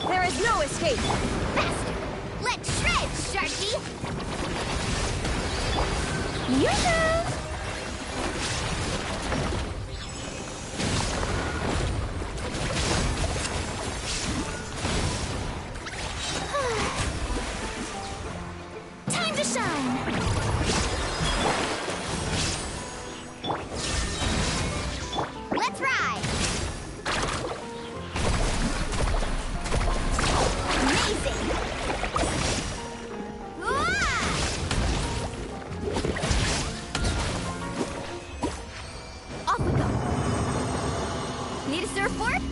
There is no escape! Faster! Let's shred, Sharky! Yoo-hoo! Time to shine! Let's ride! Amazing! Whoa! Off we go! Need a surfboard?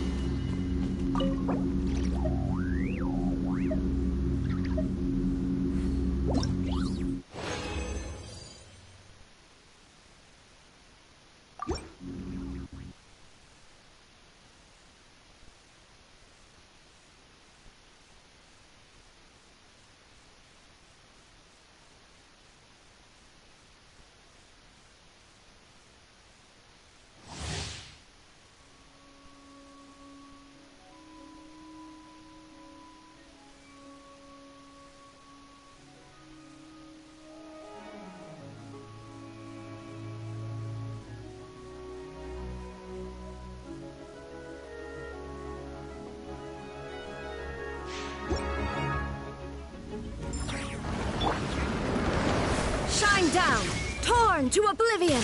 Shine down! Torn to oblivion!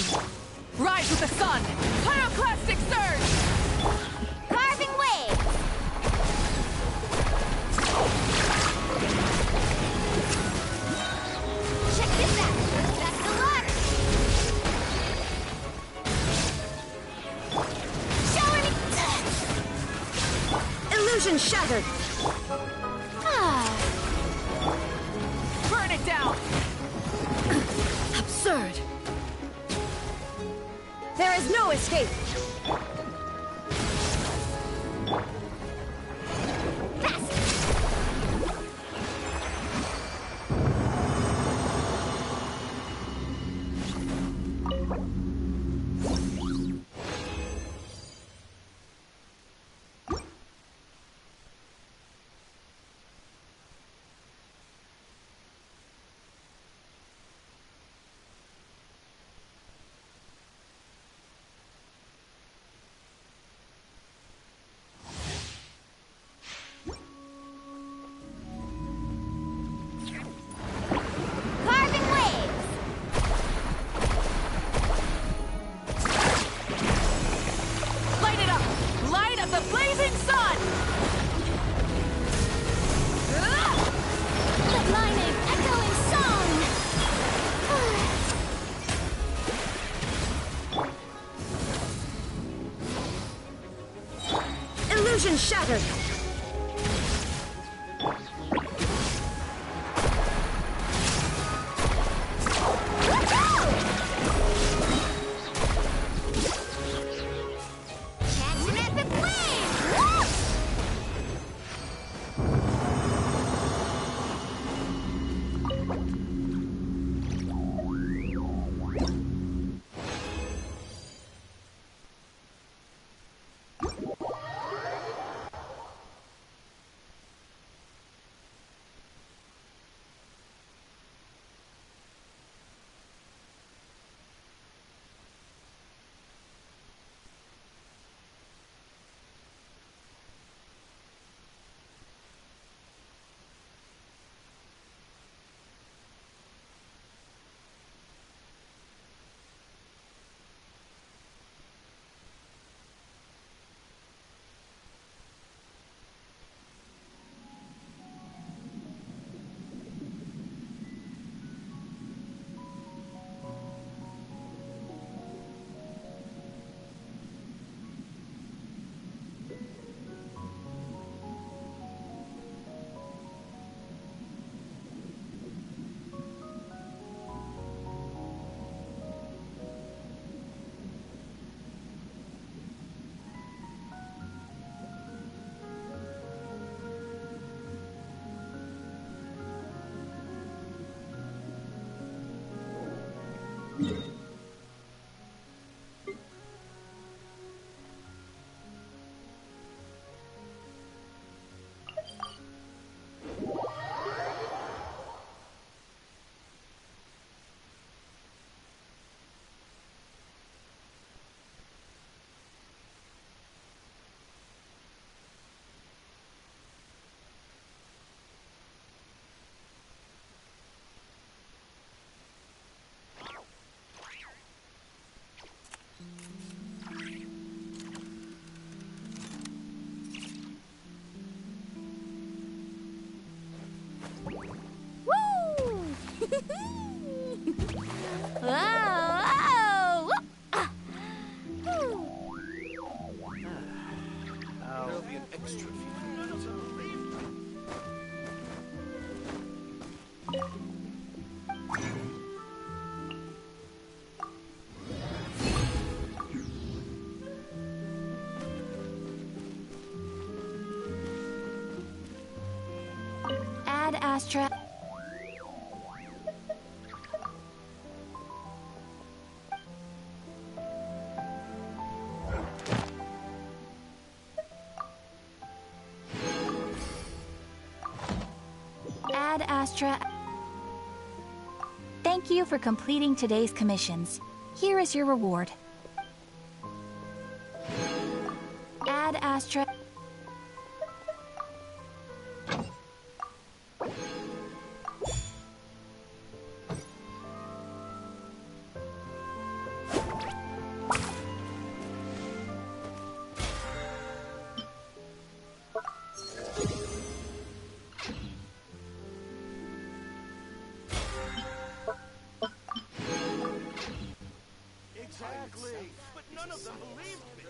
Rise with the sun! Pyroclastic surge! Carving waves! Check this out! That's the luck! Showering! Illusion shattered! Burn it down! Absurd! There is no escape! Carving waves! Light it up! Light of the blazing sun! The blinding, echoing song! Illusion shattered! Whoa! Ah. There'll be an extra few. Ad Astra. Ad Astra. Thank you for completing today's commissions. Here is your reward. Ad Astra. Exactly. But none of them believed me.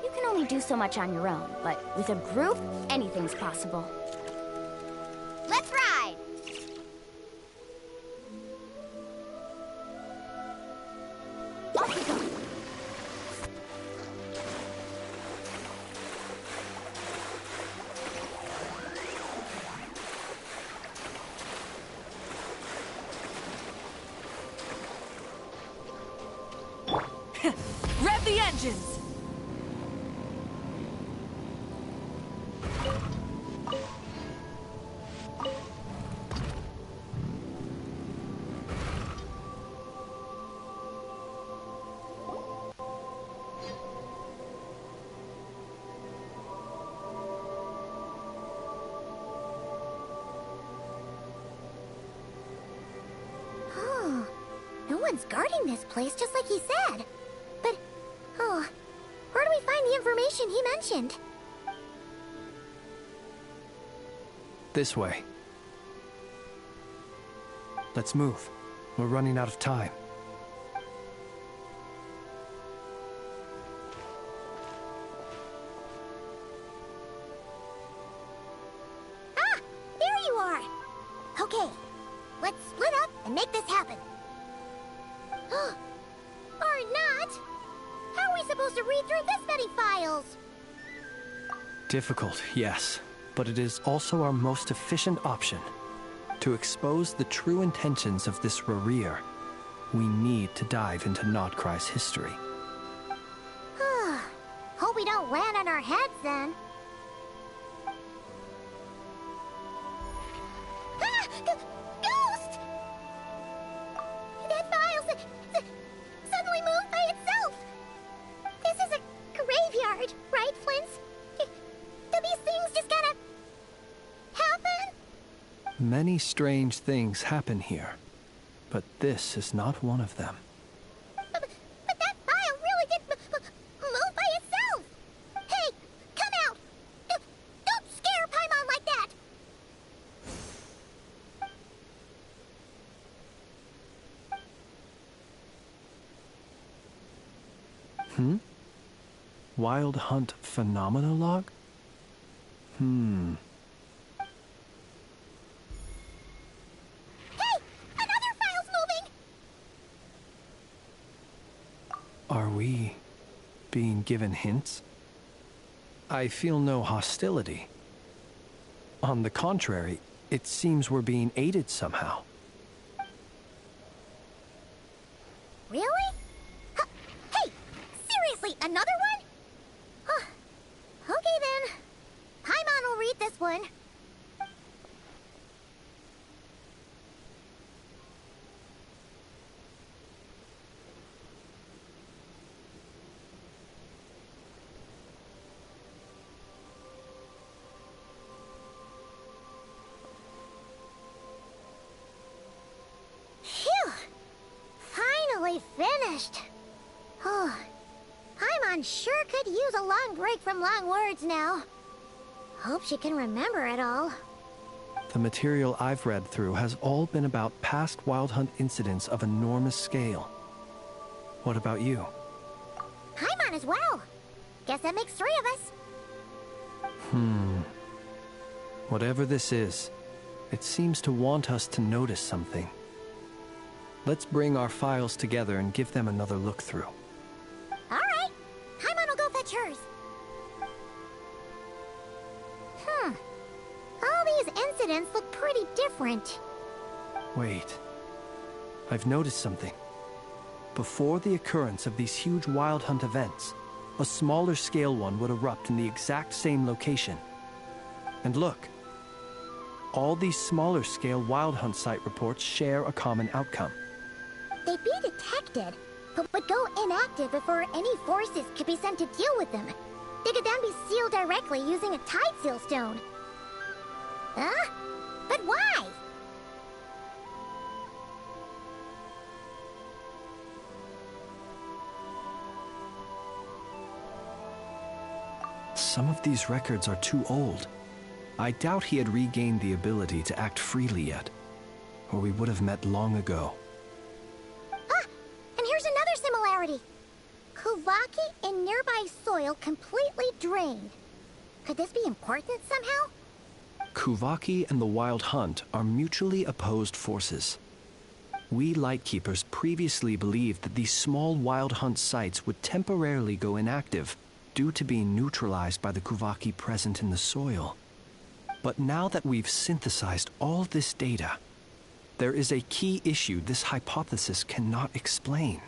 You can only do so much on your own, but with a group, anything's possible. Let's ride! Off we go! intentions. No one's guarding this place, just like he said. But, where do we find the information he mentioned? This way. Let's move. We're running out of time. Ah! There you are! Okay, let's split up and make this happen. Or not! How are we supposed to read through this many files? Difficult, yes, but it is also our most efficient option. To expose the true intentions of this Rarir, we need to dive into Nodcry's history. Hope we don't land on our heads then. Ah! Ghost! That file suddenly moved by itself! This is a graveyard, right, Flint? Do these things just gotta happen? Many strange things happen here, but this is not one of them. But that file really did move by itself! Hey, come out! Don't scare Paimon like that! Wild Hunt Phenomenolog? Hey! Another file's moving! Are we being given hints? I feel no hostility. On the contrary, it seems we're being aided somehow. Really? Hey! Seriously, another one? Okay then. Paimon will read this one. Phew! Finally finished. Oh, Paimon sure could use a long break from long words now. Hope she can remember it all. The material I've read through has all been about past Wild Hunt incidents of enormous scale. What about you? Paimon as well. Guess that makes 3 of us. Whatever this is, it seems to want us to notice something. Let's bring our files together and give them another look through. All right. Paimon will go fetch hers. All these incidents look pretty different. Wait. I've noticed something. Before the occurrence of these huge Wild Hunt events, a smaller scale one would erupt in the exact same location. And look. All these smaller scale Wild Hunt site reports share a common outcome. They'd be detected, but would go inactive before any forces could be sent to deal with them. They could then be sealed directly using a tide seal stone. Huh? But why? Some of these records are too old. I doubt he had regained the ability to act freely yet, or we would have met long ago. And here's another similarity. Kuvaki in nearby soil completely drained. Could this be important somehow? Kuvaki and the Wild Hunt are mutually opposed forces. We Lightkeepers previously believed that these small Wild Hunt sites would temporarily go inactive due to being neutralized by the Kuvaki present in the soil. But now that we've synthesized all this data, there is a key issue this hypothesis cannot explain.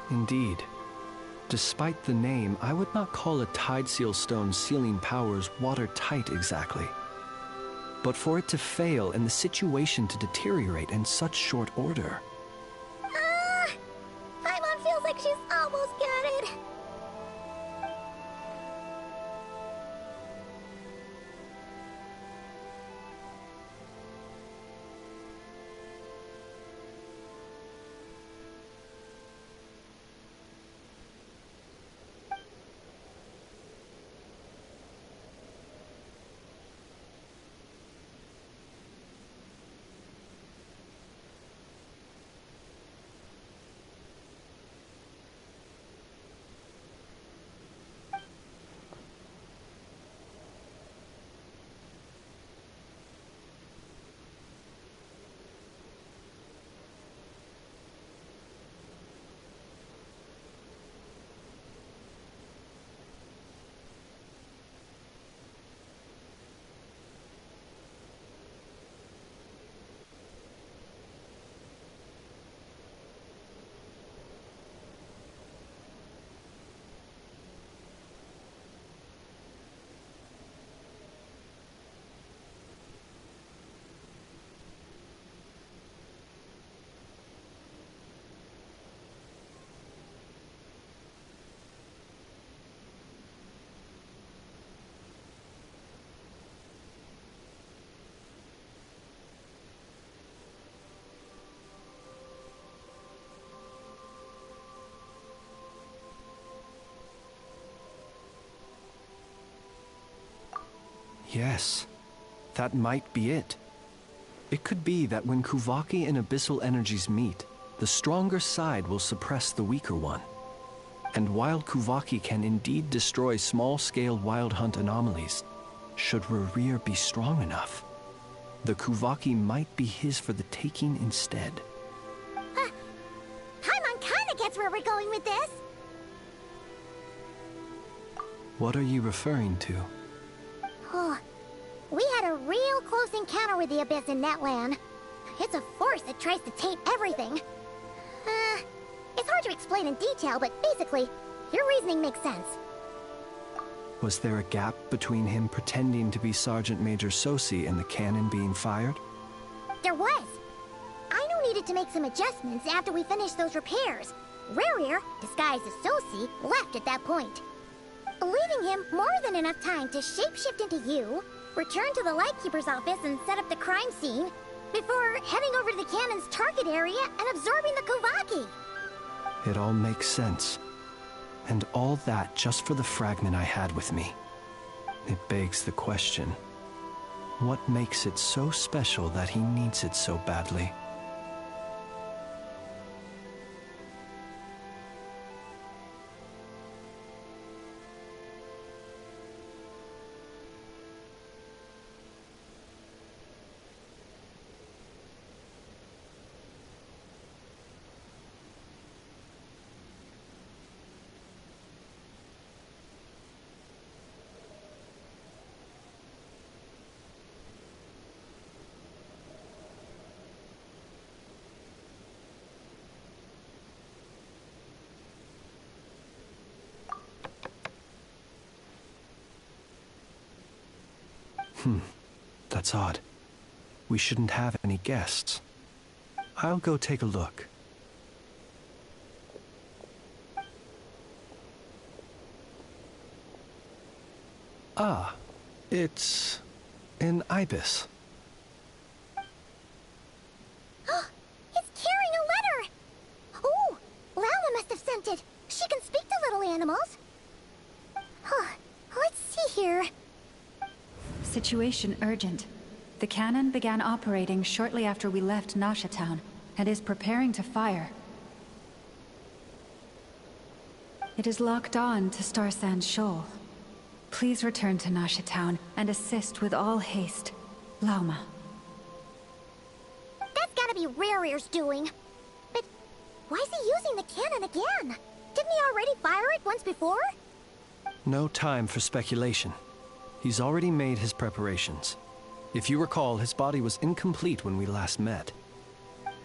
Indeed. Despite the name, I would not call a tide seal stone's sealing powers watertight exactly. But for it to fail and the situation to deteriorate in such short order... Paimon feels like she's almost got it. Yes, that might be it. It could be that when Kuvaki and abyssal energies meet, the stronger side will suppress the weaker one. And while Kuvaki can indeed destroy small-scale wild hunt anomalies, should Rerir be strong enough, the Kuvaki might be his for the taking instead. Paimon kinda gets where we're going with this. What are you referring to? Oh, we had a real close encounter with the Abyss in Netland. It's a force that tries to taint everything. It's hard to explain in detail, but basically, your reasoning makes sense. Was there a gap between him pretending to be Sergeant Major Sosi and the cannon being fired? There was. Aino needed to make some adjustments after we finished those repairs. Rerir, disguised as Sosi, left at that point, leaving him more than enough time to shapeshift into you, return to the Lightkeeper's office and set up the crime scene, before heading over to the cannon's target area and absorbing the Kuvaki. It all makes sense. And all that just for the fragment I had with me. It begs the question, what makes it so special that he needs it so badly? That's odd. We shouldn't have any guests. I'll go take a look. Ah, it's an ibis. It's carrying a letter! Oh, Lala must have sent it. She can speak to little animals. Let's see here. Situation urgent. The cannon began operating shortly after we left Nasha Town, and is preparing to fire. It is locked on to Star Sand Shoal. Please return to Nasha Town and assist with all haste. Lauma. That's gotta be Rerir's doing. But why is he using the cannon again? Didn't he already fire it once before? No time for speculation. He's already made his preparations. If you recall, his body was incomplete when we last met.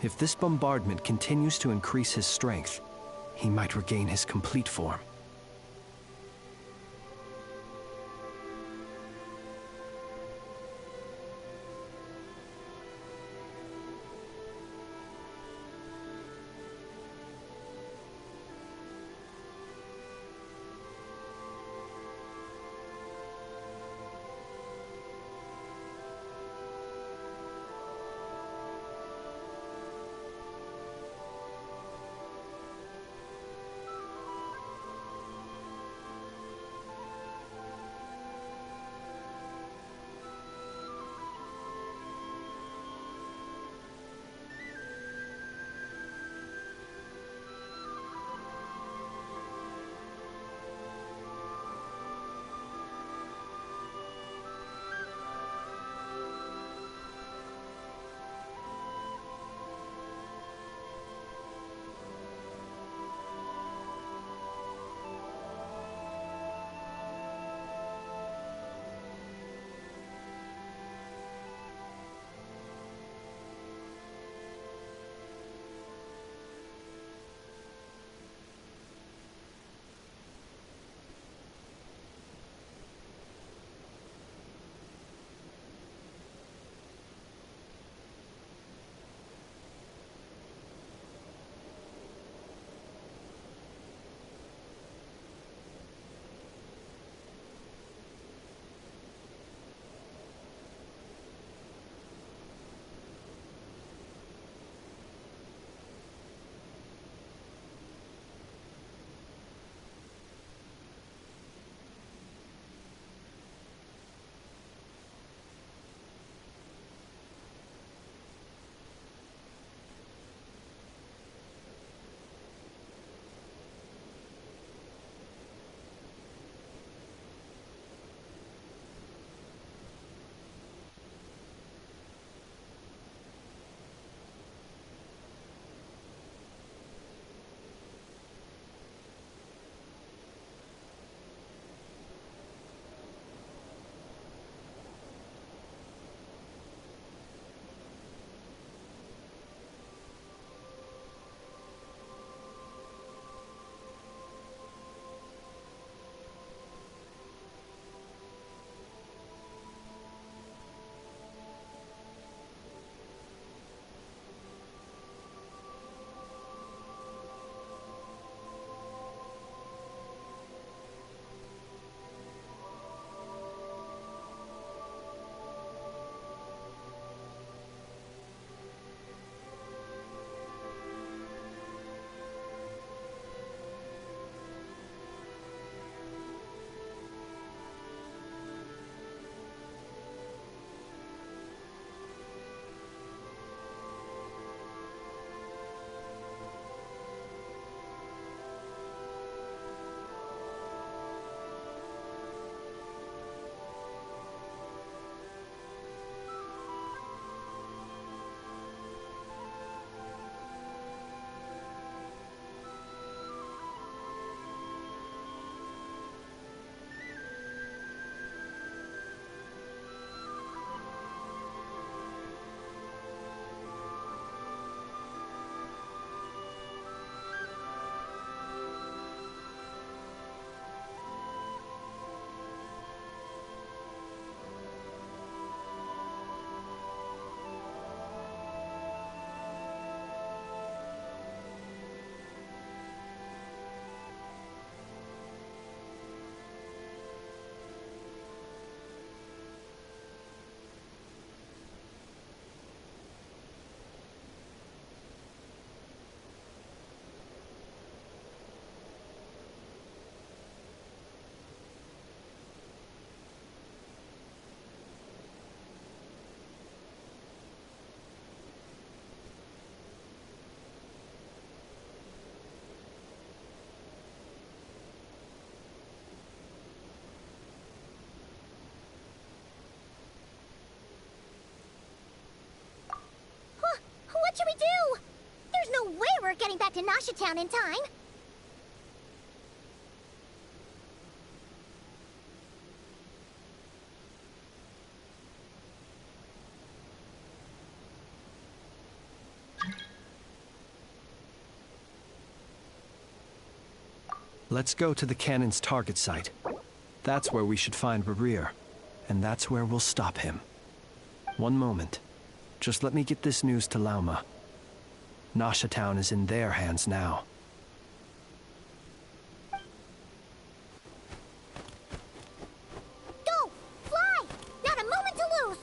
If this bombardment continues to increase his strength, he might regain his complete form. What should we do? There's no way we're getting back to Nasha Town in time. Let's go to the cannon's target site. That's where we should find Rerir, and that's where we'll stop him. One moment. Just let me get this news to Lauma. Nasha Town is in their hands now. Go! Fly! Not a moment to lose!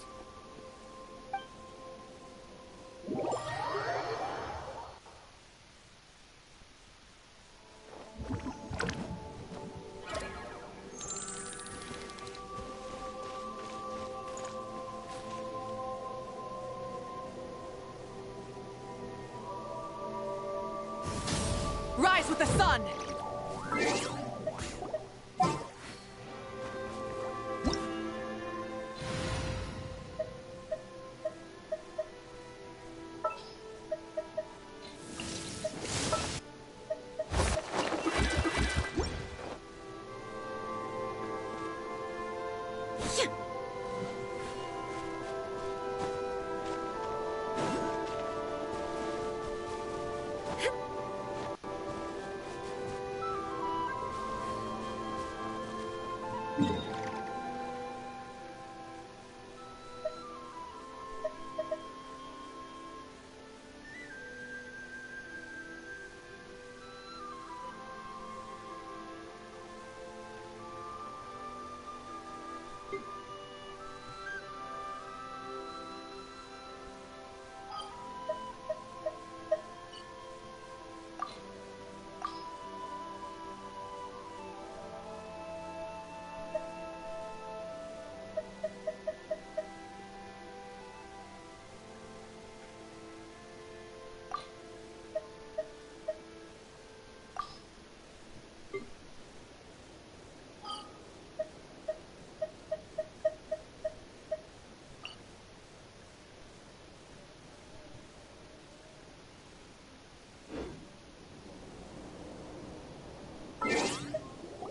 Rise with the sun!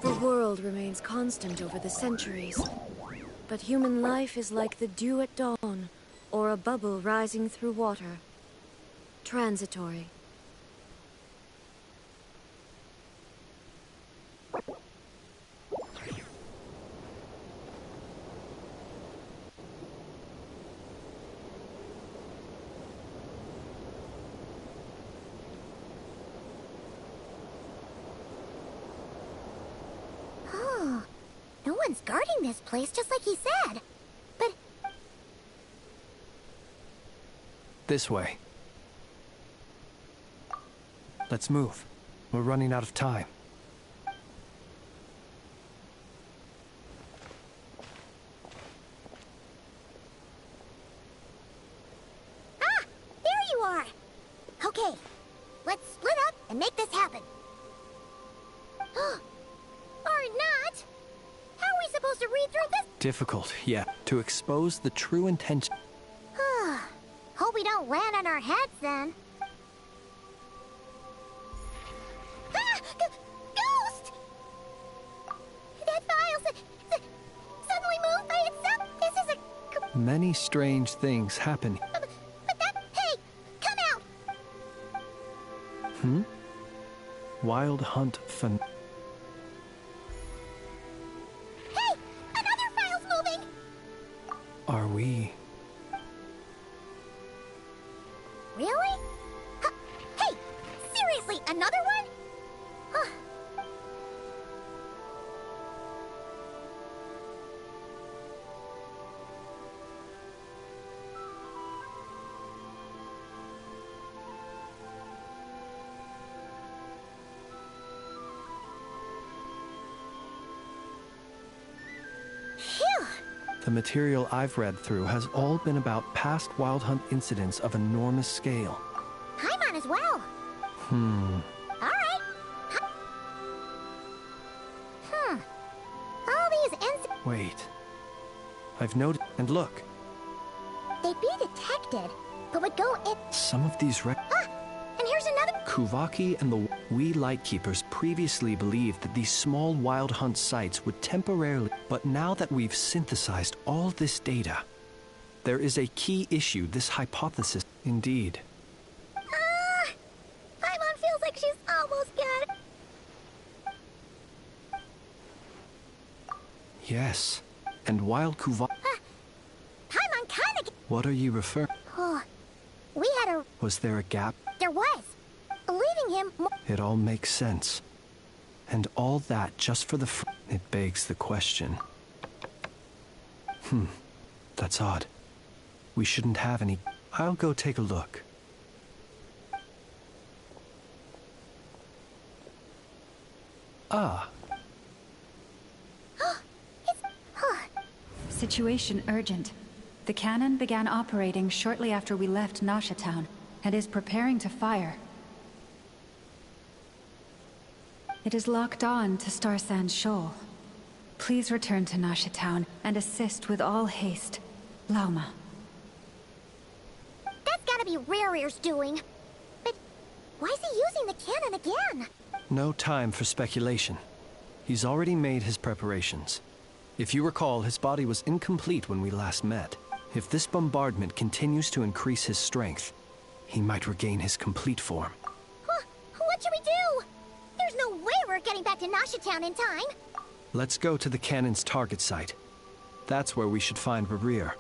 The world remains constant over the centuries. But human life is like the dew at dawn, or a bubble rising through water. Transitory. No one's guarding this place, just like he said. But This way. Let's move. We're running out of time. there you are. Okay, let's split up and make this happen. Or not. How are we supposed to read through this? Difficult, yeah. To expose the true intention. Hope we don't land on our heads then. Ghost! That file suddenly moved by itself. This is a... Many strange things happen. But that... Hey! Come out! Wild Hunt Fan. Hey! Another file's moving! Are we... Really? Hey! Seriously, another one? Huh. Phew! The material I've read through has all been about past Wild Hunt incidents of enormous scale. I'm on as well. Alright. All these Wait. I've noted... And look, they'd be detected, but would go in... some of these And here's another... Kuvaki and the We Lightkeepers previously believed that these small Wild Hunt sites would temporarily... But now that we've synthesized all this data, there is a key issue this hypothesis... Indeed. Paimon feels like she's almost got... Yes. And while Paimon kinda... What are you referring? Oh, we had a... Was there a gap? There was. Leaving him... It all makes sense. And all that just for the It begs the question. That's odd. We shouldn't have any... I'll go take a look. Ah. Situation urgent. The cannon began operating shortly after we left Nasha Town, and is preparing to fire. It is locked on to Star Sand Shoal. Please return to Nasha Town and assist with all haste. Lauma. That's gotta be Rare's doing. But why is he using the cannon again? No time for speculation. He's already made his preparations. If you recall, his body was incomplete when we last met. If this bombardment continues to increase his strength, he might regain his complete form. Huh, what should we do? There's no way we're getting back to Nasha Town in time. Let's go to the cannon's target site. That's where we should find Rarere,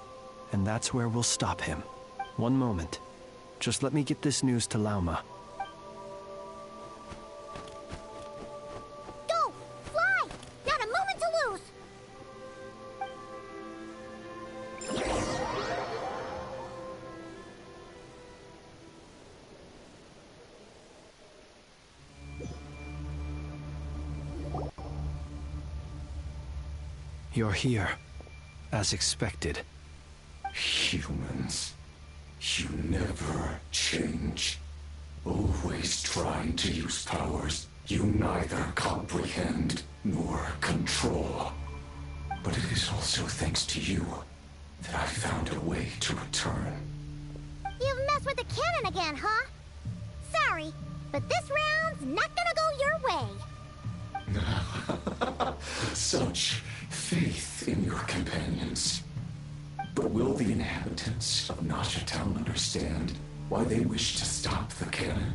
and that's where we'll stop him. One moment. Just let me get this news to Lauma. Go! Fly! Not a moment to lose! You're here, as expected. Humans, you never change. Always trying to use powers you neither comprehend nor control. But it is also thanks to you that I found a way to return. You've messed with the cannon again, huh? Sorry, but this round's not gonna go your way. Such faith in your companions. But will the inhabitants of Nasha Town understand why they wish to stop the cannon?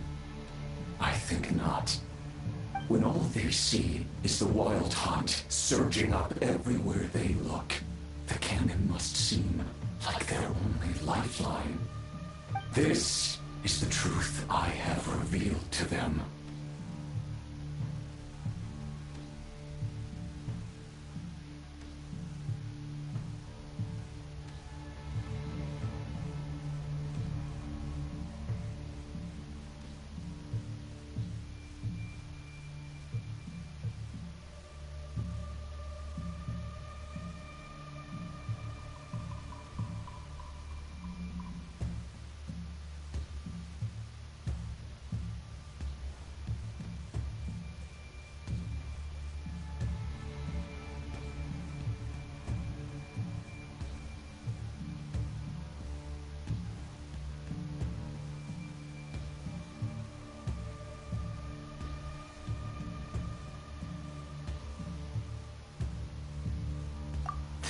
I think not. When all they see is the wild hunt surging up everywhere they look, the cannon must seem like their only lifeline. This is the truth I have revealed to them.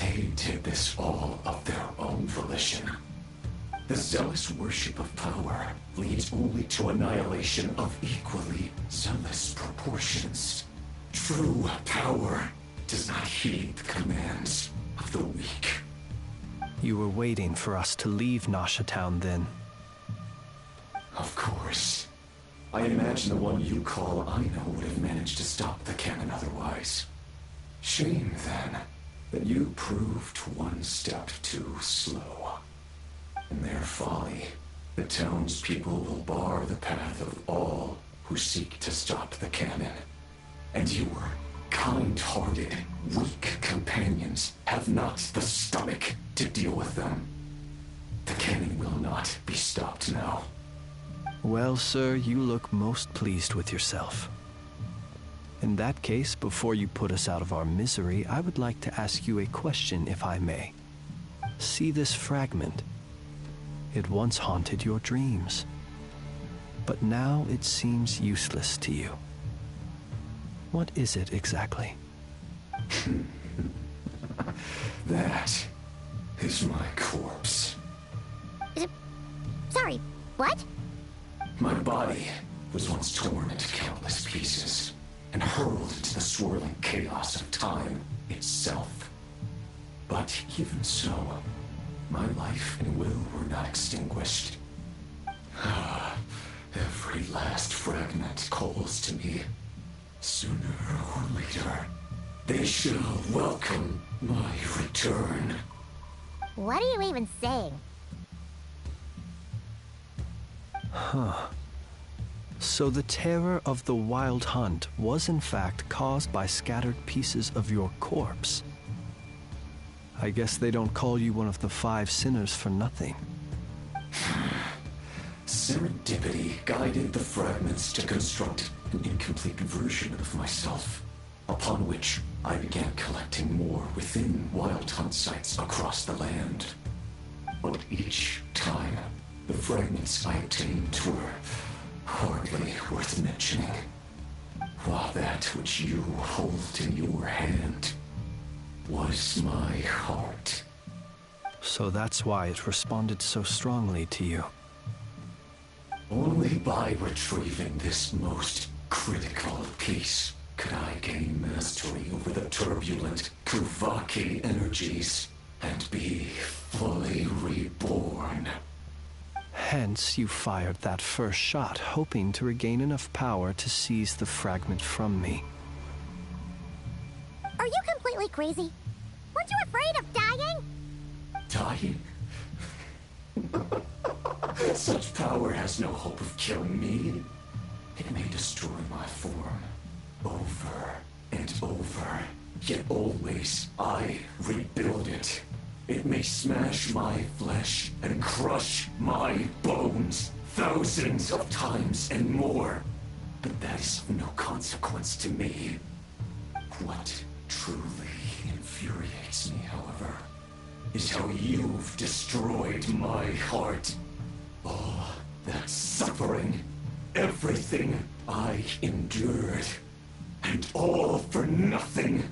They did this all of their own volition. The zealous worship of power leads only to annihilation of equally zealous proportions. True power does not heed the commands of the weak. You were waiting for us to leave Nasha Town then. Of course. I imagine the one you call Aina would have managed to stop the cannon otherwise. Shame, then, that you proved one step too slow. In their folly, the townspeople will bar the path of all who seek to stop the cannon. And your kind-hearted, weak companions have not the stomach to deal with them. The cannon will not be stopped now. Well, sir, you look most pleased with yourself. In that case, before you put us out of our misery, I would like to ask you a question, if I may. See this fragment? It once haunted your dreams, but now it seems useless to you. What is it exactly? That is my corpse. Sorry, what? My body was once torn into countless pieces and hurled into the swirling chaos of time itself. But even so, my life and will were not extinguished. Every last fragment calls to me. Sooner or later, they shall welcome my return. What are you even saying? So the terror of the Wild Hunt was in fact caused by scattered pieces of your corpse. I guess they don't call you one of the 5 sinners for nothing. Serendipity guided the fragments to construct an incomplete version of myself, upon which I began collecting more within Wild Hunt sites across the land. But each time, the fragments I obtained were hardly worth mentioning, while that which you hold in your hand was my heart. So that's why it responded so strongly to you. Only by retrieving this most critical piece could I gain mastery over the turbulent Kuvaki energies and be fully reborn. Hence, you fired that first shot, hoping to regain enough power to seize the fragment from me. Are you completely crazy? Weren't you afraid of dying? Dying? Such power has no hope of killing me. It may destroy my form over and over, yet always I rebuild it. It may smash my flesh and crush my bones thousands of times and more, but that is of no consequence to me. What truly infuriates me, however, is how you've destroyed my heart. All that suffering, everything I endured, and all for nothing.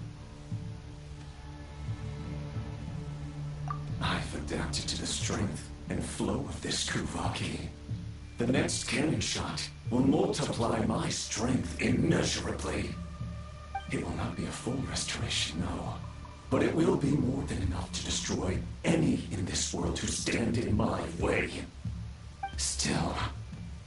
I've adapted to the strength and flow of this Kuvaki. The next cannon shot will multiply my strength immeasurably. It will not be a full restoration, no. But it will be more than enough to destroy any in this world who stand in my way. Still,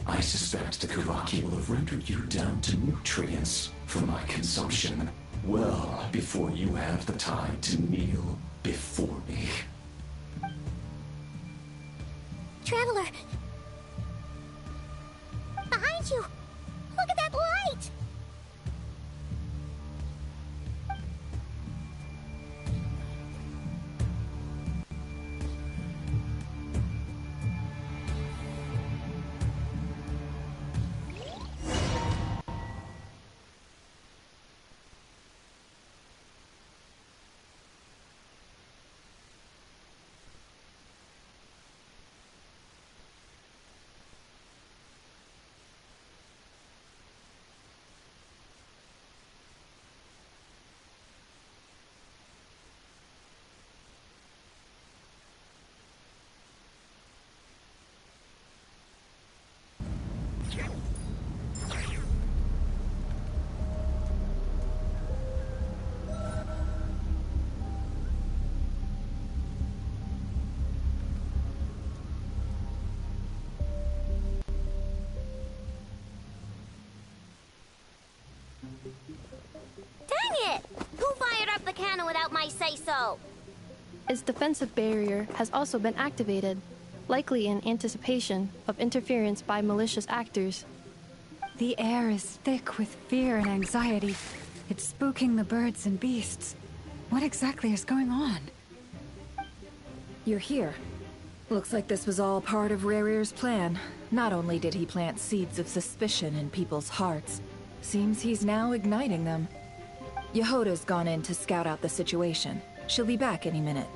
I suspect the Kuvaki will have rendered you down to nutrients for my consumption well before you have the time to kneel before me. Traveler! Behind you! Look at that light! Dang it! Who fired up the cannon without my say-so? Its defensive barrier has also been activated, likely in anticipation of interference by malicious actors. The air is thick with fear and anxiety. It's spooking the birds and beasts. What exactly is going on? You're here. Looks like this was all part of Rarir's plan. Not only did he plant seeds of suspicion in people's hearts, seems he's now igniting them. Yehoda's gone in to scout out the situation. She'll be back any minute.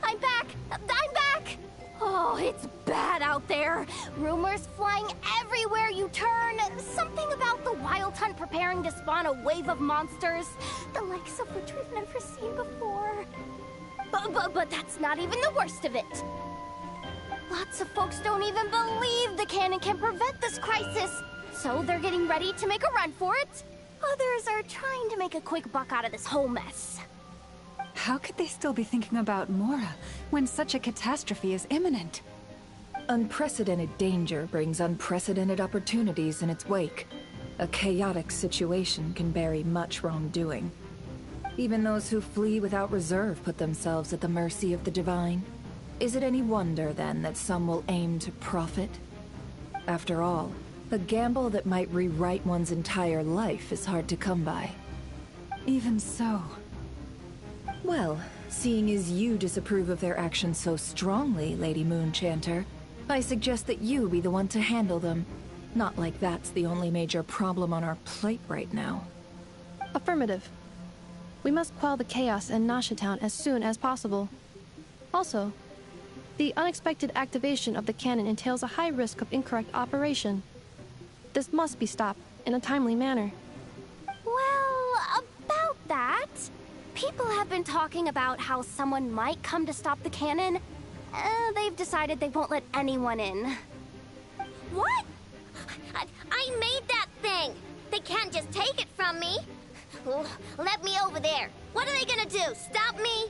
I'm back! I'm back! Oh, it's bad out there. Rumors flying everywhere you turn. Something about the Wild Hunt preparing to spawn a wave of monsters, the likes of which we've never seen before. But that's not even the worst of it. Lots of folks don't even believe the cannon can prevent this crisis, so they're getting ready to make a run for it. Others are trying to make a quick buck out of this whole mess. How could they still be thinking about Mora when such a catastrophe is imminent? Unprecedented danger brings unprecedented opportunities in its wake. A chaotic situation can bury much wrongdoing. Even those who flee without reserve put themselves at the mercy of the divine. Is it any wonder, then, that some will aim to profit? After all, a gamble that might rewrite one's entire life is hard to come by. Even so. Well, seeing as you disapprove of their actions so strongly, Lady Moonchanter, I suggest that you be the one to handle them. Not like that's the only major problem on our plate right now. Affirmative. We must quell the chaos in Nasha Town as soon as possible. Also, the unexpected activation of the cannon entails a high risk of incorrect operation. This must be stopped in a timely manner. Well, about that, people have been talking about how someone might come to stop the cannon. They've decided they won't let anyone in. What? I made that thing! They can't just take it from me! Let me over there! What are they gonna do? Stop me?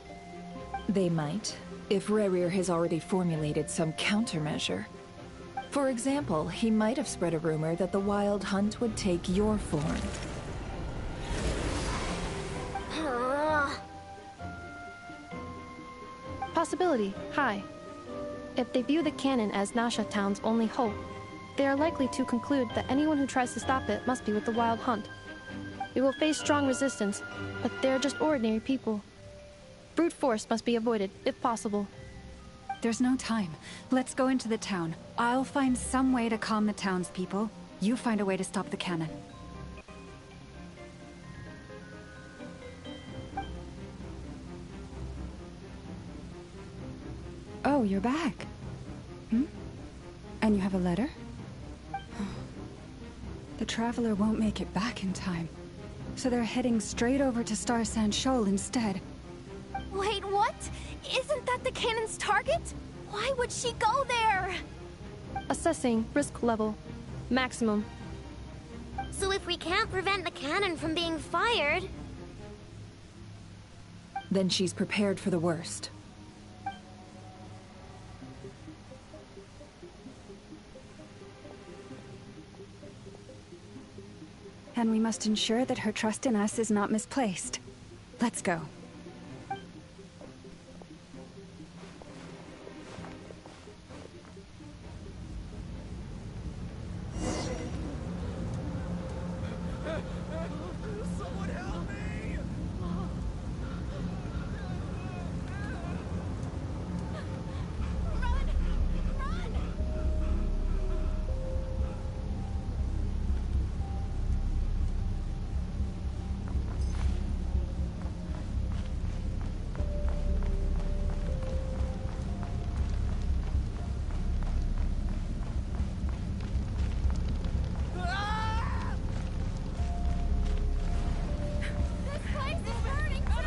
They might, if Rerir has already formulated some countermeasure. For example, he might have spread a rumor that the Wild Hunt would take your form. Possibility high. If they view the cannon as Nasha Town's only hope, they are likely to conclude that anyone who tries to stop it must be with the Wild Hunt. We will face strong resistance, but they're just ordinary people. Brute force must be avoided, if possible. There's no time. Let's go into the town. I'll find some way to calm the townspeople. You find a way to stop the cannon. Oh, you're back. And you have a letter? The Traveler won't make it back in time. So they're heading straight over to Star Sand Shoal instead. Wait, what? Isn't that the cannon's target? Why would she go there? Assessing risk level. Maximum. So if we can't prevent the cannon from being fired... Then she's prepared for the worst. And we must ensure that her trust in us is not misplaced. Let's go. Someone help me! Run! Run! This place is burning too!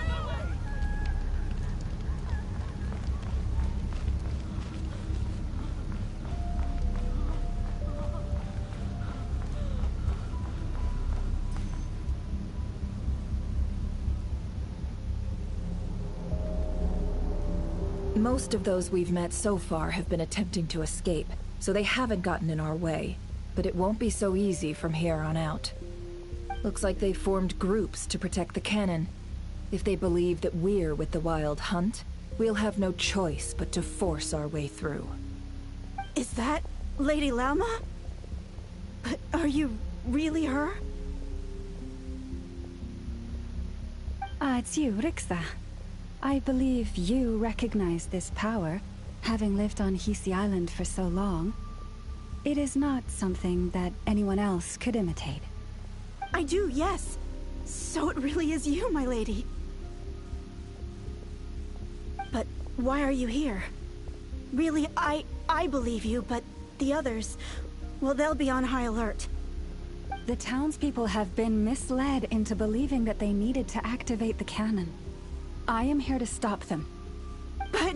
Most of those we've met so far have been attempting to escape, so they haven't gotten in our way. But it won't be so easy from here on out. Looks like they formed groups to protect the cannon. If they believe that we're with the Wild Hunt, we'll have no choice but to force our way through. Is that Lady Lalma? But are you really her? It's you, Rixa. I believe you recognize this power, having lived on Hisi Island for so long. It is not something that anyone else could imitate. I do, yes. So it really is you, my lady. But why are you here? Really, I believe you, but the others, well, they'll be on high alert. The townspeople have been misled into believing that they needed to activate the cannon. I am here to stop them. But...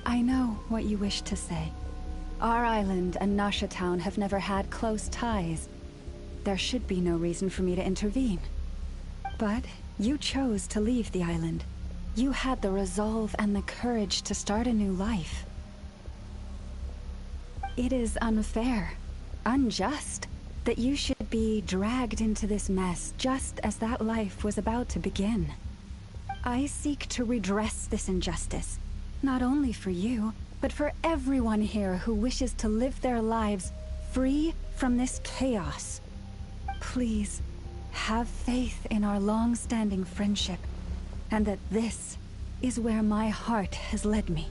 I know what you wish to say. Our island and Nasha Town have never had close ties. There should be no reason for me to intervene. But you chose to leave the island. You had the resolve and the courage to start a new life. It is unfair, unjust, that you should be dragged into this mess just as that life was about to begin. I seek to redress this injustice, not only for you, but for everyone here who wishes to live their lives free from this chaos. Please, have faith in our long-standing friendship, and that this is where my heart has led me.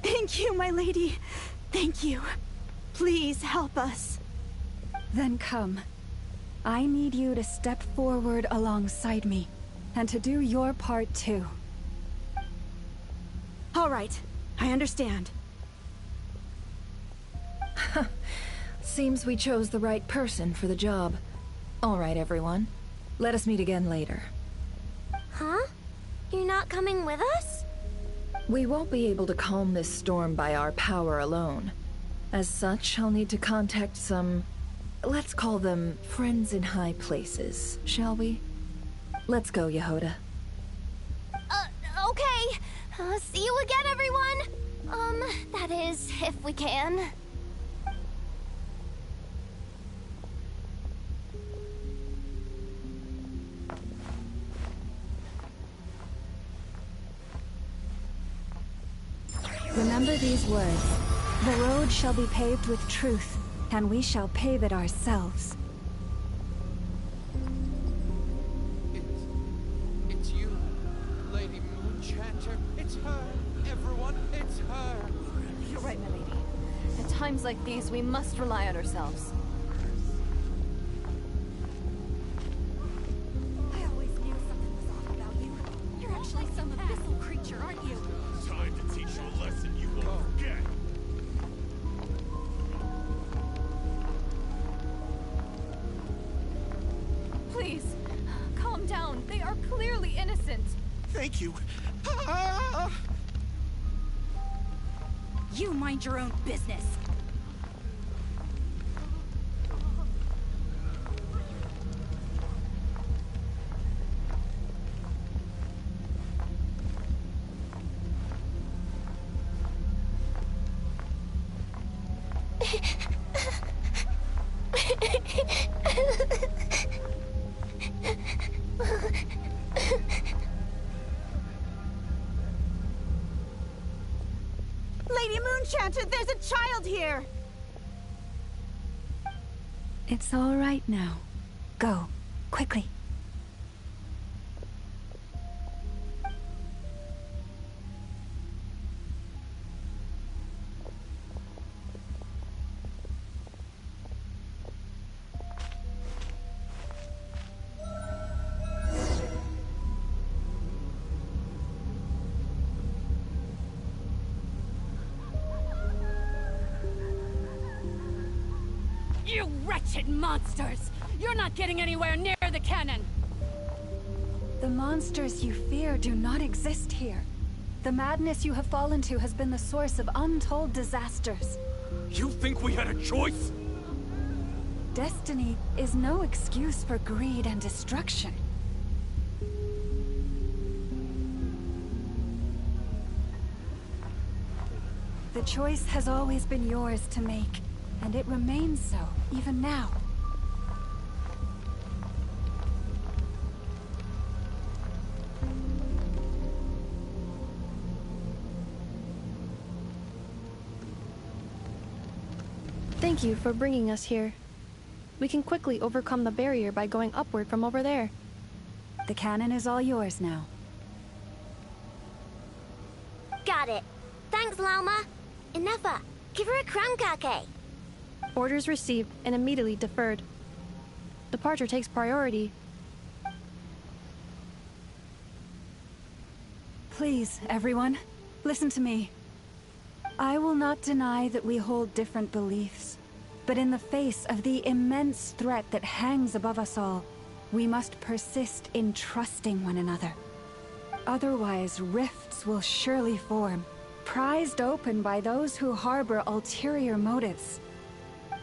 Thank you, my lady. Thank you. Please help us. Then come. I need you to step forward alongside me, and to do your part too. All right, I understand. Seems we chose the right person for the job. All right, everyone. Let us meet again later. Huh? You're not coming with us? We won't be able to calm this storm by our power alone. As such, I'll need to contact some... let's call them friends in high places, shall we? Let's go, Yehoda. Okay. See you again, everyone. That is, if we can. Remember these words. The road shall be paved with truth, and we shall pave it ourselves. It's you, Lady Moonchanter. It's her, everyone. It's her. You're right, my lady. At times like these, we must rely on ourselves. I always knew something was off about you. You're actually some abyssal creature, aren't you? Time to teach you a lesson you won't forget. Please, calm down. They are clearly innocent. Thank you. You mind your own business. Lady Moonchanter, there's a child here! It's all right now. Go, quickly. You wretched monsters! You're not getting anywhere near the cannon! The monsters you fear do not exist here. The madness you have fallen to has been the source of untold disasters. You think we had a choice? Destiny is no excuse for greed and destruction. The choice has always been yours to make, and it remains so, even now. Thank you for bringing us here. We can quickly overcome the barrier by going upward from over there. The cannon is all yours now. Got it. Thanks, Lauma. Inefa, give her a crankake. Orders received and immediately deferred. Departure takes priority. Please, everyone, listen to me. I will not deny that we hold different beliefs, but in the face of the immense threat that hangs above us all, we must persist in trusting one another. Otherwise, rifts will surely form, prized open by those who harbor ulterior motives.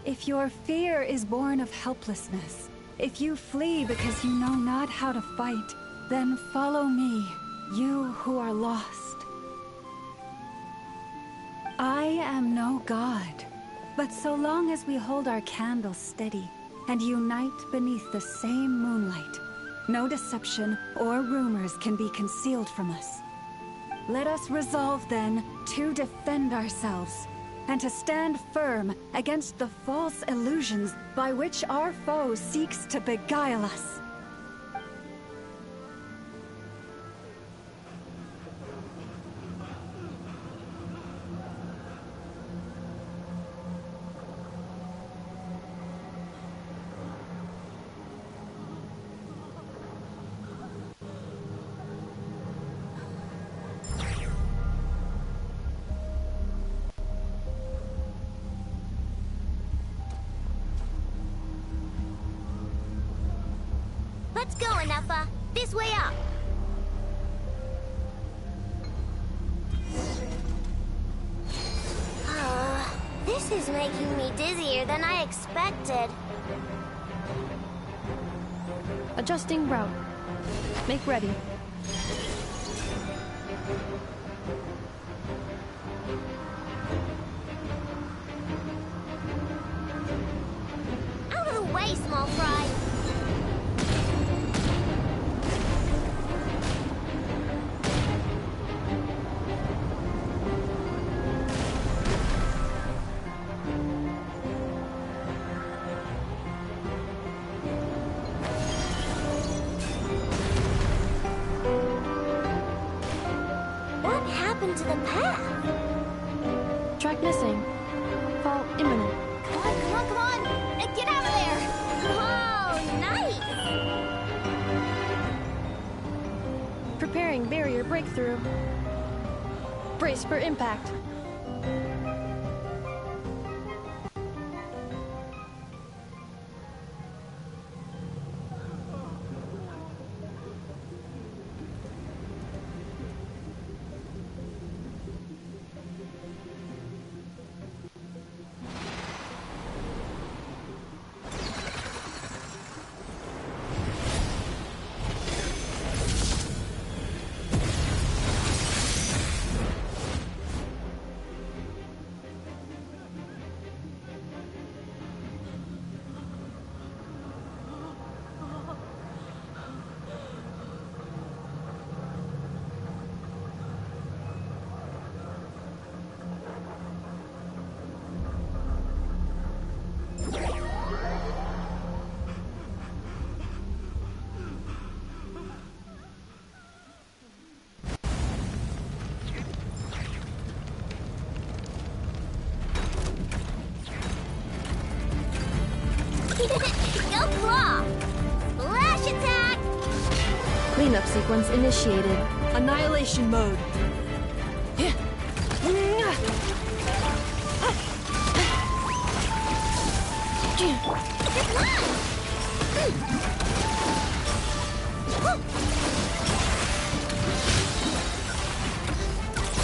If your fear is born of helplessness, If you flee because you know not how to fight, then follow me, you who are lost. I am no god, but so long as we hold our candles steady and unite beneath the same moonlight, no deception or rumors can be concealed from us. Let us resolve then to defend ourselves and to stand firm against the false illusions by which our foe seeks to beguile us. Let's go, Anafa. This way up. This is making me dizzier than I expected. Adjusting route. Make ready. Out of the way, small fry. What happened to the path? Track missing. Fall imminent. Come on, come on, come on! Get out of there! Whoa, nice! Preparing barrier breakthrough. Brace for impact. Go claw! Flash attack! Cleanup sequence initiated. Annihilation mode.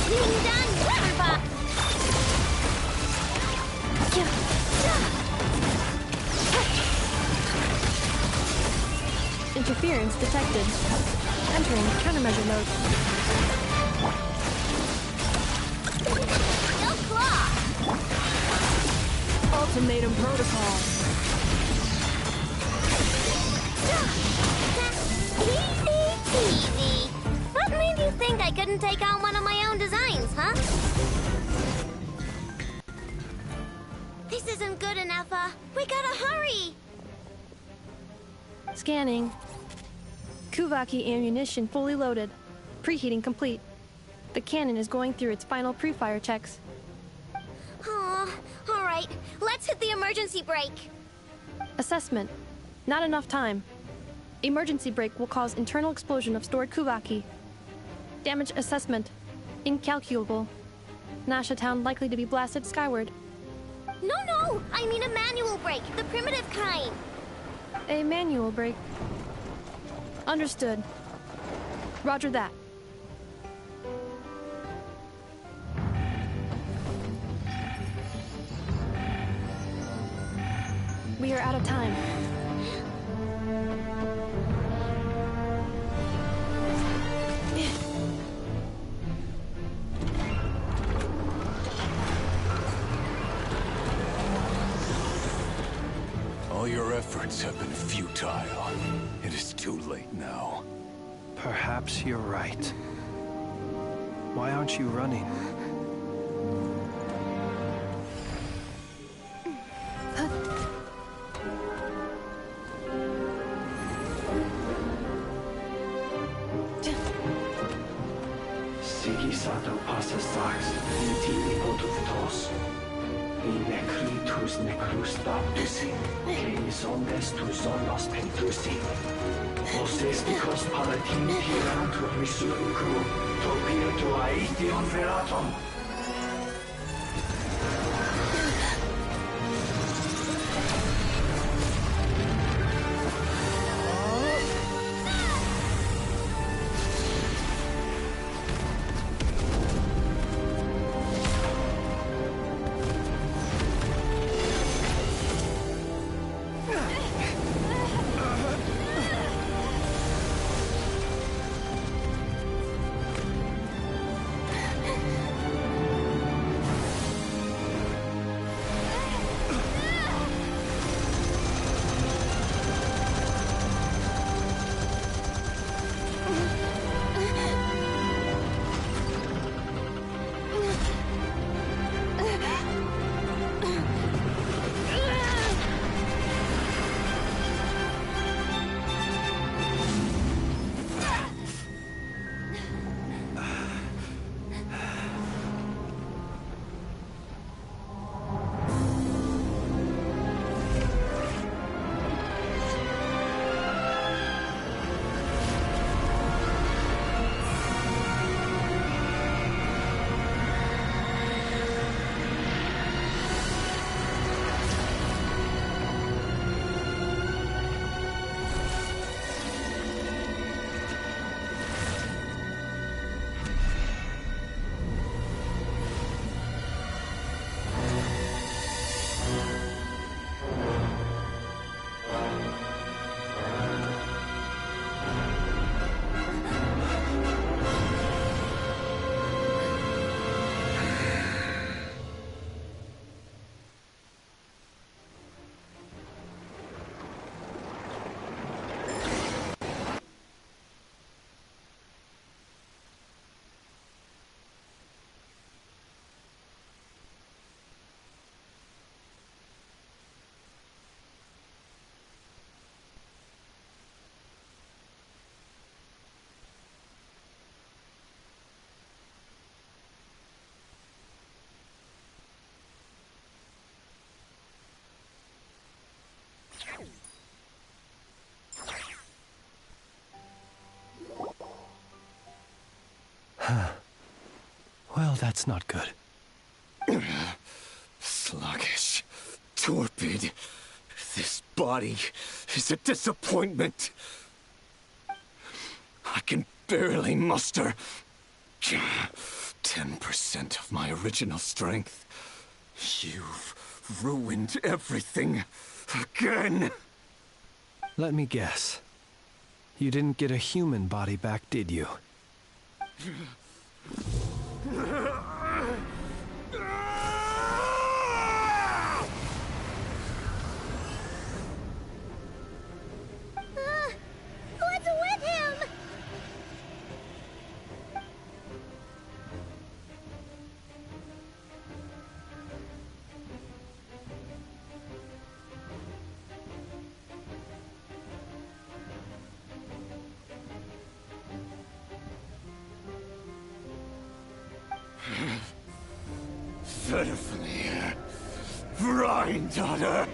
Being done, Riverbot! Interference detected. Entering countermeasure mode. Go claw! Ultimatum protocol. Easy. What made you think I couldn't take on one of my own designs, huh? This isn't good enough, we gotta hurry! Scanning. Kuvaki ammunition fully loaded. Preheating complete. The cannon is going through its final pre-fire checks. Oh, alright. Let's hit the emergency brake. Assessment. Not enough time. Emergency brake will cause internal explosion of stored Kuvaki. Damage assessment. Incalculable. Nasha Town likely to be blasted skyward. No! I mean a manual brake, the primitive kind. A manual brake. Understood. Roger that. We are out of time. efforts have been futile. It is too late now. Perhaps you're right. Why aren't you running? Sigisato passes sax, intimi potuvitos. In necritus necrus baptusi, canis ondes tu zonos pentusi. Osesticos palatin pirantur resurrecru, topieto aetion veratum. Well, that's not good. Sluggish. Torpid. This body is a disappointment. I can barely muster 10% of my original strength. You've ruined everything again. Let me guess. You didn't get a human body back, did you? What's with him? Pitifully, brine daughter.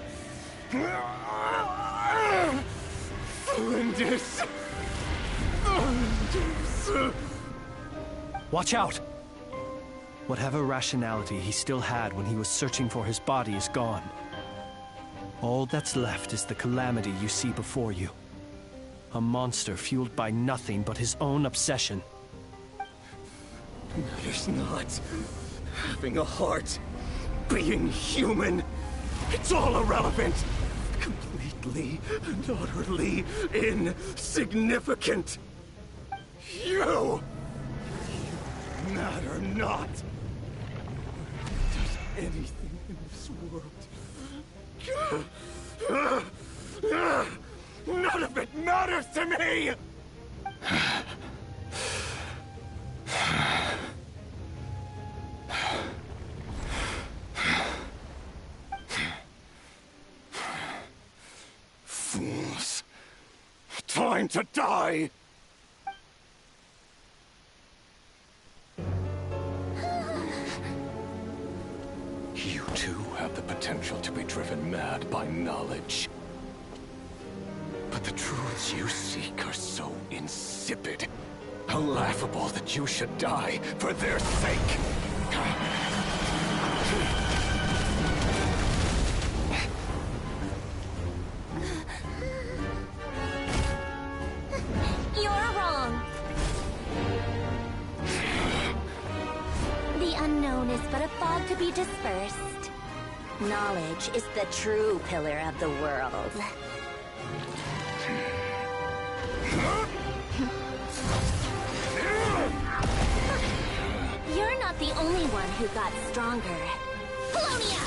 Flinders. Watch out! Whatever rationality he still had when he was searching for his body is gone. All that's left is the calamity you see before you. A monster fueled by nothing but his own obsession. Matters not. Having a heart. Being human. It's all irrelevant. Completely and utterly insignificant. You matter not. Does anything in this world None of it matters to me! Fools. Time to die! You too have the potential to be driven mad by knowledge. But the truths you seek are so insipid, laughable that you should die for their sake. You're wrong. The unknown is but a fog to be dispersed. Knowledge is the true pillar of the world. You're not the only one who got stronger. Polonia!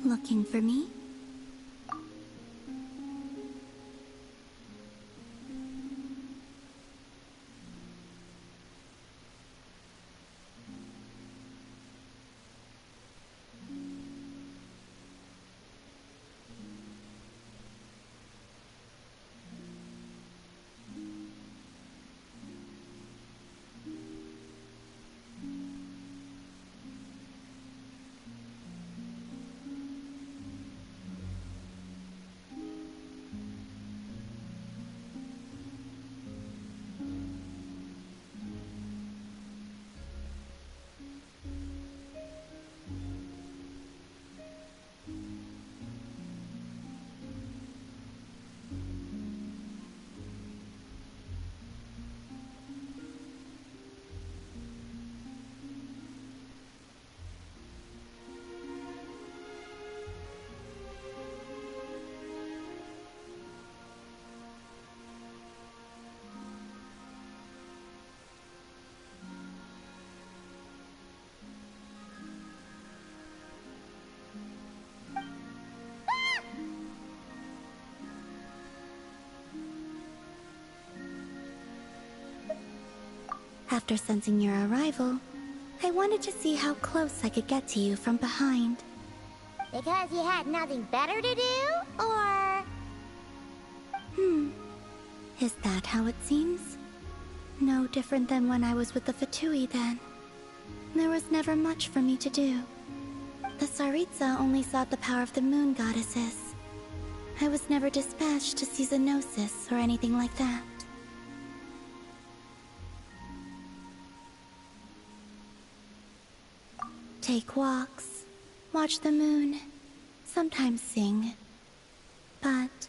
Looking for me? After sensing your arrival, I wanted to see how close I could get to you from behind. Because you had nothing better to do, or...? Is that how it seems? No different than when I was with the Fatui then. There was never much for me to do. The Tsaritsa only sought the power of the moon goddesses. I was never dispatched to see Xenosis or anything like that. Take walks, watch the moon, sometimes sing. But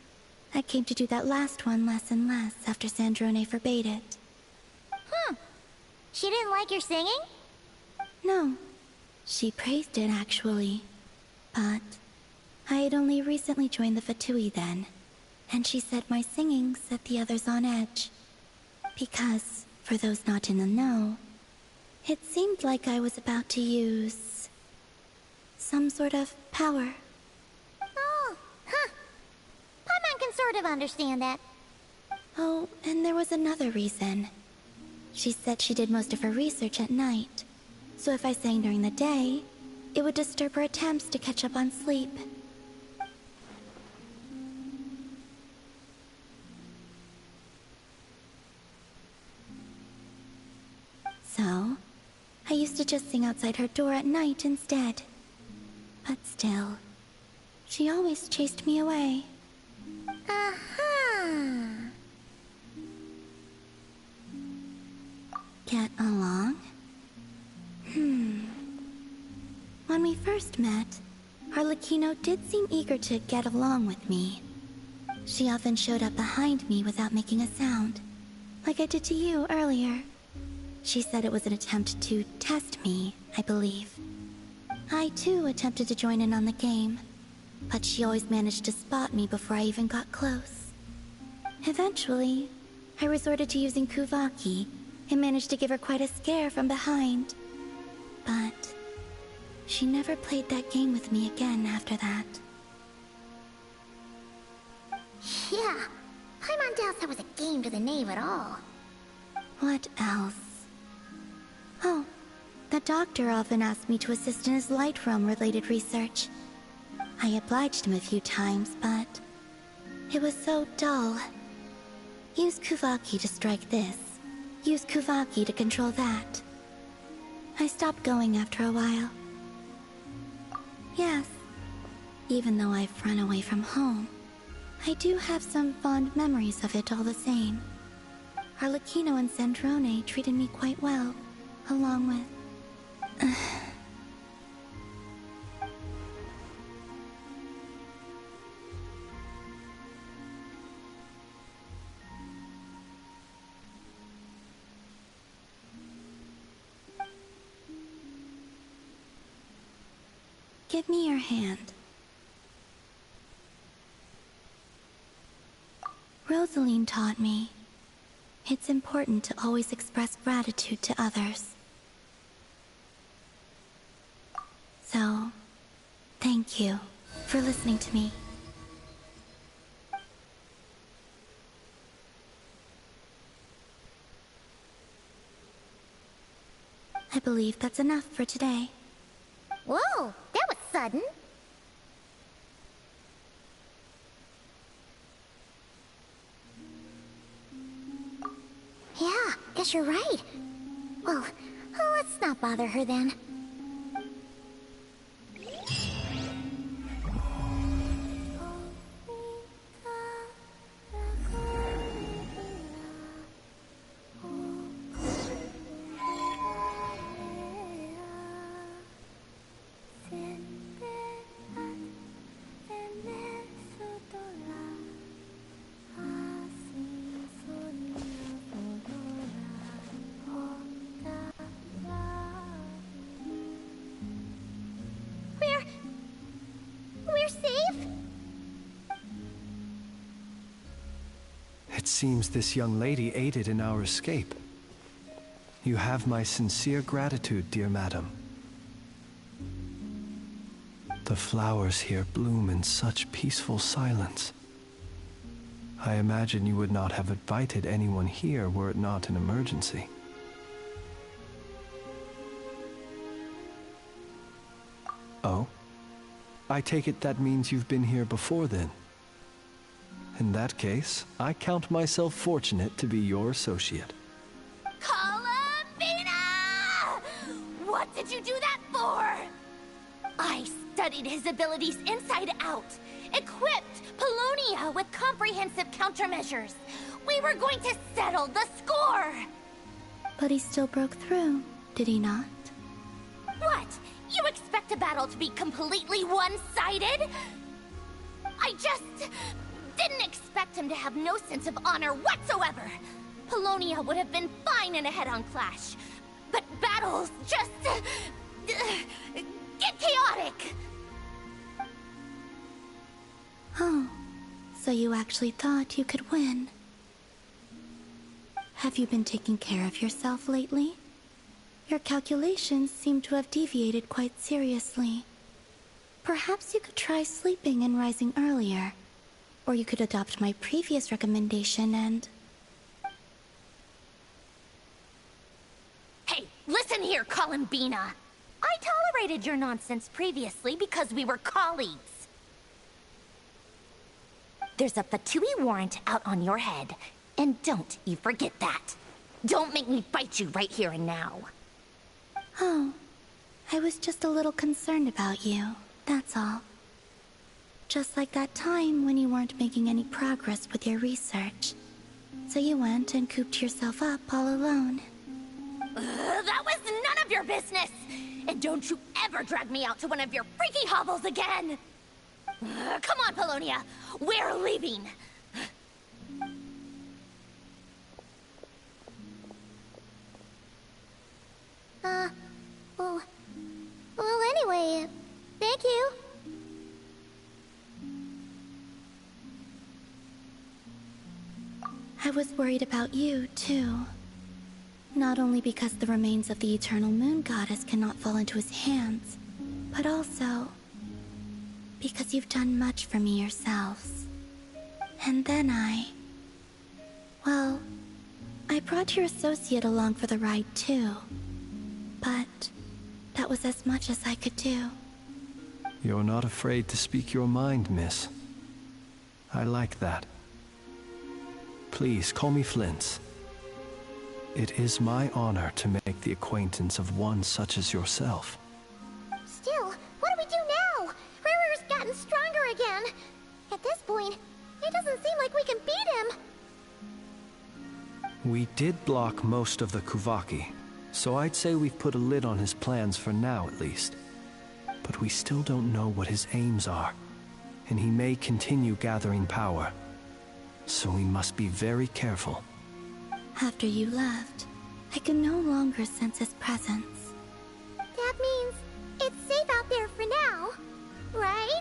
I came to do that last one less and less after Sandrone forbade it. She didn't like your singing? No. She praised it, actually. But I had only recently joined the Fatui then, and she said my singing set the others on edge. Because, for those not in the know, it seemed like I was about to use some sort of power. Oh, huh. Paimon can sort of understand that. Oh, and there was another reason. She said she did most of her research at night, so if I sang during the day, it would disturb her attempts to catch up on sleep. So, I used to just sing outside her door at night instead. But still, she always chased me away. Aha! Get along? When we first met, Arlecchino did seem eager to get along with me. She often showed up behind me without making a sound, like I did to you earlier. She said it was an attempt to test me, I believe. I too attempted to join in on the game, but she always managed to spot me before I even got close. Eventually, I resorted to using Kuvaki and managed to give her quite a scare from behind. But she never played that game with me again after that. Yeah, Paimon doubts that was a game to the knave at all. What else? Oh, the doctor often asked me to assist in his light realm-related research. I obliged him a few times, but it was so dull. Use Kuvaki to strike this. Use Kuvaki to control that. I stopped going after a while. Yes, even though I've run away from home, I do have some fond memories of it all the same. Arlecchino and Sandrone treated me quite well, along with... Give me your hand. Rosaline taught me it's important to always express gratitude to others. So, thank you for listening to me. I believe that's enough for today. Whoa, that was sudden. Yeah, guess you're right. Well, let's not bother her then. We're safe? It seems this young lady aided in our escape. You have my sincere gratitude, dear madam. The flowers here bloom in such peaceful silence. I imagine you would not have invited anyone here were it not an emergency. Oh? I take it that means you've been here before then. In that case, I count myself fortunate to be your associate. Columbina! What did you do that for? I studied his abilities inside out, equipped Polonia with comprehensive countermeasures. We were going to settle the score! But he still broke through, did he not? What? You expect a battle to be completely one-sided? I just didn't expect him to have no sense of honor whatsoever. Polonia would have been fine in a head-on clash, but battles just get chaotic. Oh, so you actually thought you could win. Have you been taking care of yourself lately? Your calculations seem to have deviated quite seriously. Perhaps you could try sleeping and rising earlier. Or you could adopt my previous recommendation and... Hey, listen here, Columbina. I tolerated your nonsense previously because we were colleagues. There's a Fatui warrant out on your head, and don't you forget that. Don't make me fight you right here and now. Oh, I was just a little concerned about you, that's all. Just like that time when you weren't making any progress with your research. So you went and cooped yourself up all alone. That was none of your business! And don't you ever drag me out to one of your freaky hobbles again! Come on, Polonia! We're leaving! Well, anyway, thank you. I was worried about you, too. Not only because the remains of the Eternal Moon Goddess cannot fall into his hands, but also because you've done much for me yourselves. And then well, I brought your associate along for the ride, too. But that was as much as I could do. You're not afraid to speak your mind, miss. I like that. Please, call me Flint. It is my honor to make the acquaintance of one such as yourself. Still, what do we do now? Riri's gotten stronger again. At this point, it doesn't seem like we can beat him. We did block most of the Kuvaki, so I'd say we've put a lid on his plans for now at least. But we still don't know what his aims are, and he may continue gathering power. So we must be very careful. After you left, I can no longer sense his presence. That means it's safe out there for now, right?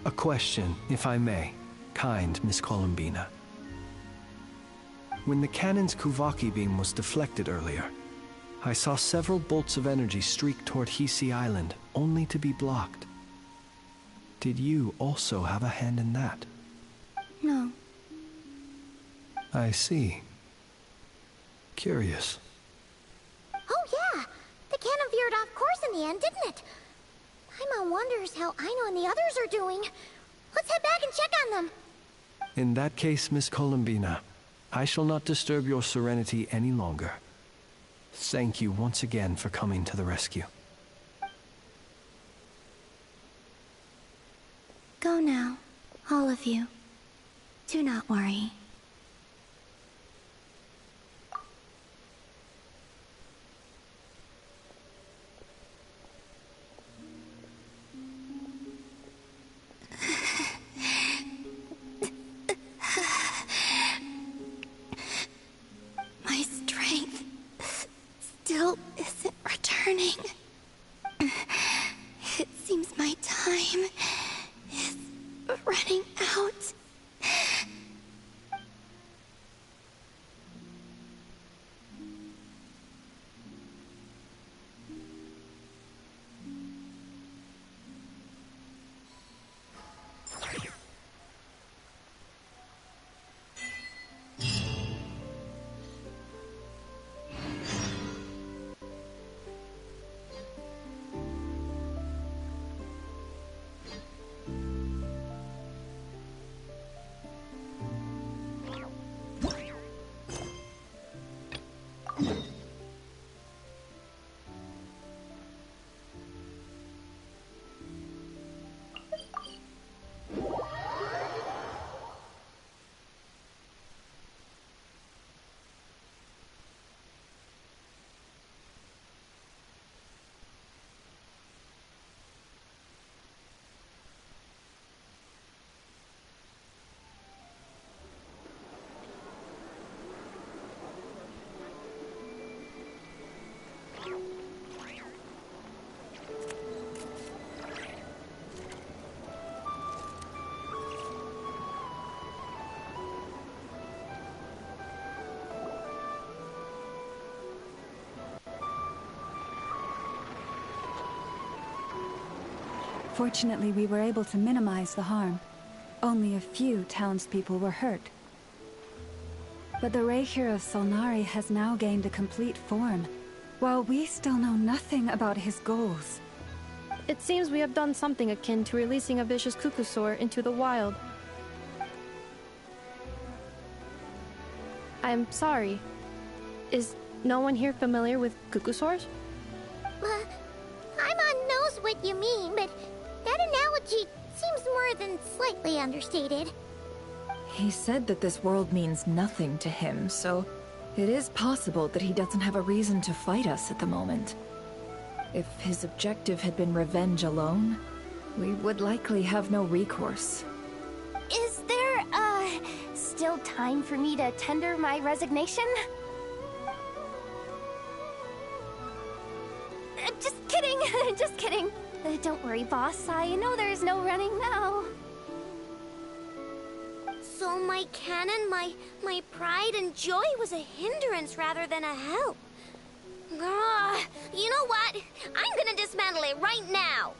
A question, if I may, kind Miss Columbina. When the cannon's Kuvaki beam was deflected earlier, I saw several bolts of energy streak toward Hisi Island, only to be blocked. Did you also have a hand in that? No. I see. Curious. Oh yeah! The cannon veered off course in the end, didn't it? Paimon wonders how Aino and the others are doing. Let's head back and check on them. In that case, Miss Columbina, I shall not disturb your serenity any longer. Thank you once again for coming to the rescue. Go now, all of you. Do not worry. My strength still isn't returning. It seems my time is running out. Fortunately, we were able to minimize the harm. Only a few townspeople were hurt. But the Reikir of Solnari has now gained a complete form, while we still know nothing about his goals. It seems we have done something akin to releasing a vicious Kukusaur into the wild. I'm sorry. Is no one here familiar with Kukusaurs? Paimon knows what you mean, but that analogy seems more than slightly understated. He said that this world means nothing to him, so it is possible that he doesn't have a reason to fight us at the moment. If his objective had been revenge alone, we would likely have no recourse. Is there, still time for me to tender my resignation? Just kidding, just kidding. Don't worry, boss. I know there's no running now. So my canon, my pride and joy was a hindrance rather than a help. You know what? I'm gonna dismantle it right now.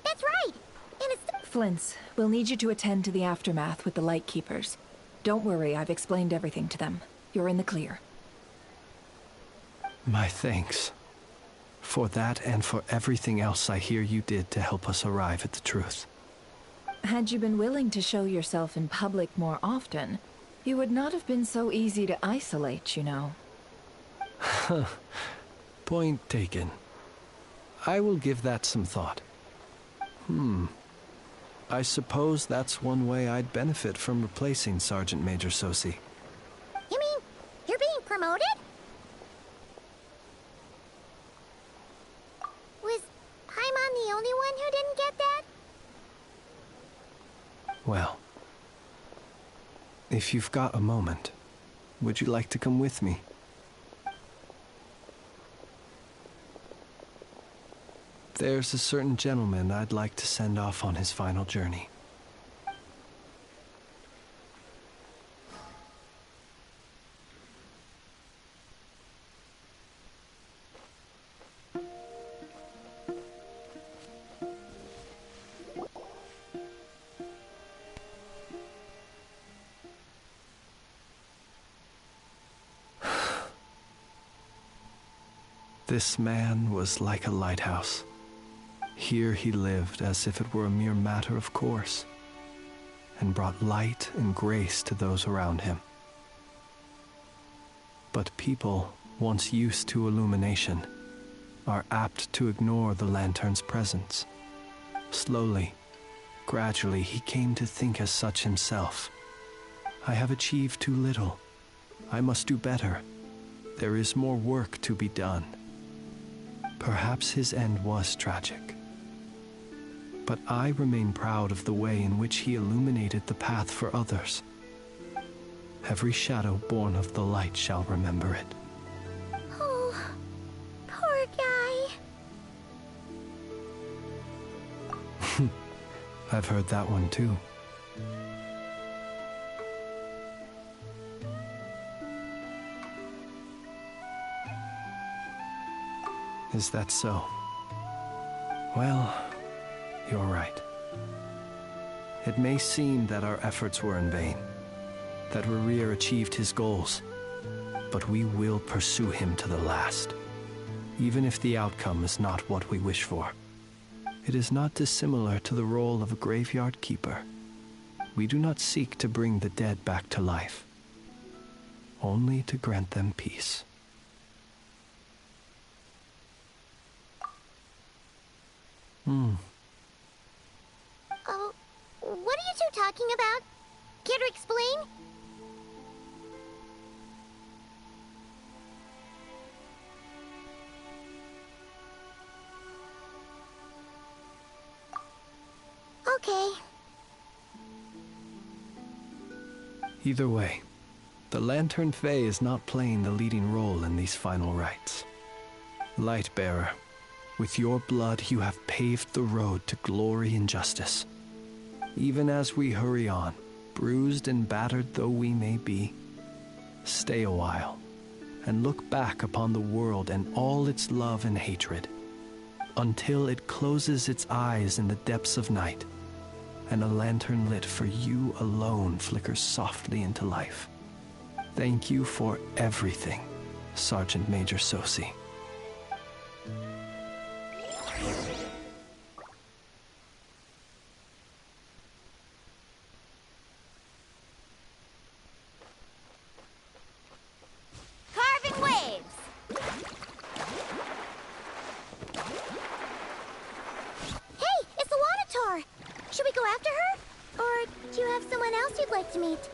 That's right. And it's Flint's, we'll need you to attend to the aftermath with the Lightkeepers. Don't worry, I've explained everything to them. You're in the clear. My thanks. For that and for everything else I hear you did to help us arrive at the truth. Had you been willing to show yourself in public more often, you would not have been so easy to isolate, you know. Point taken. I will give that some thought. I suppose that's one way I'd benefit from replacing Sergeant Major Sosi. You mean you're being promoted? Was Paimon the only one who didn't get that? Well, if you've got a moment, would you like to come with me? There's a certain gentleman I'd like to send off on his final journey. This man was like a lighthouse. Here he lived as if it were a mere matter of course, and brought light and grace to those around him. But people, once used to illumination, are apt to ignore the lantern's presence. Slowly, gradually, he came to think as such himself. I have achieved too little. I must do better. There is more work to be done. Perhaps his end was tragic. But I remain proud of the way in which he illuminated the path for others. Every shadow born of the light shall remember it. Oh, poor guy. I've heard that one too. Is that so? Well, you're right. It may seem that our efforts were in vain, that Rerir achieved his goals, but we will pursue him to the last, even if the outcome is not what we wish for. It is not dissimilar to the role of a graveyard keeper. We do not seek to bring the dead back to life, only to grant them peace. Oh, what are you two talking about? Care to explain? Okay. Either way, the Lantern Fae is not playing the leading role in these final rites. Lightbearer, with your blood you have paved the road to glory and justice. Even as we hurry on, Bruised and battered though we may be, stay a while and look back upon the world and all its love and hatred, until it closes its eyes in the depths of night, and a lantern lit for you alone flickers softly into life. Thank you for everything, Sergeant Major Sosi. Carving waves! Hey, it's the Wadatar! Should we go after her? Or do you have someone else you'd like to meet?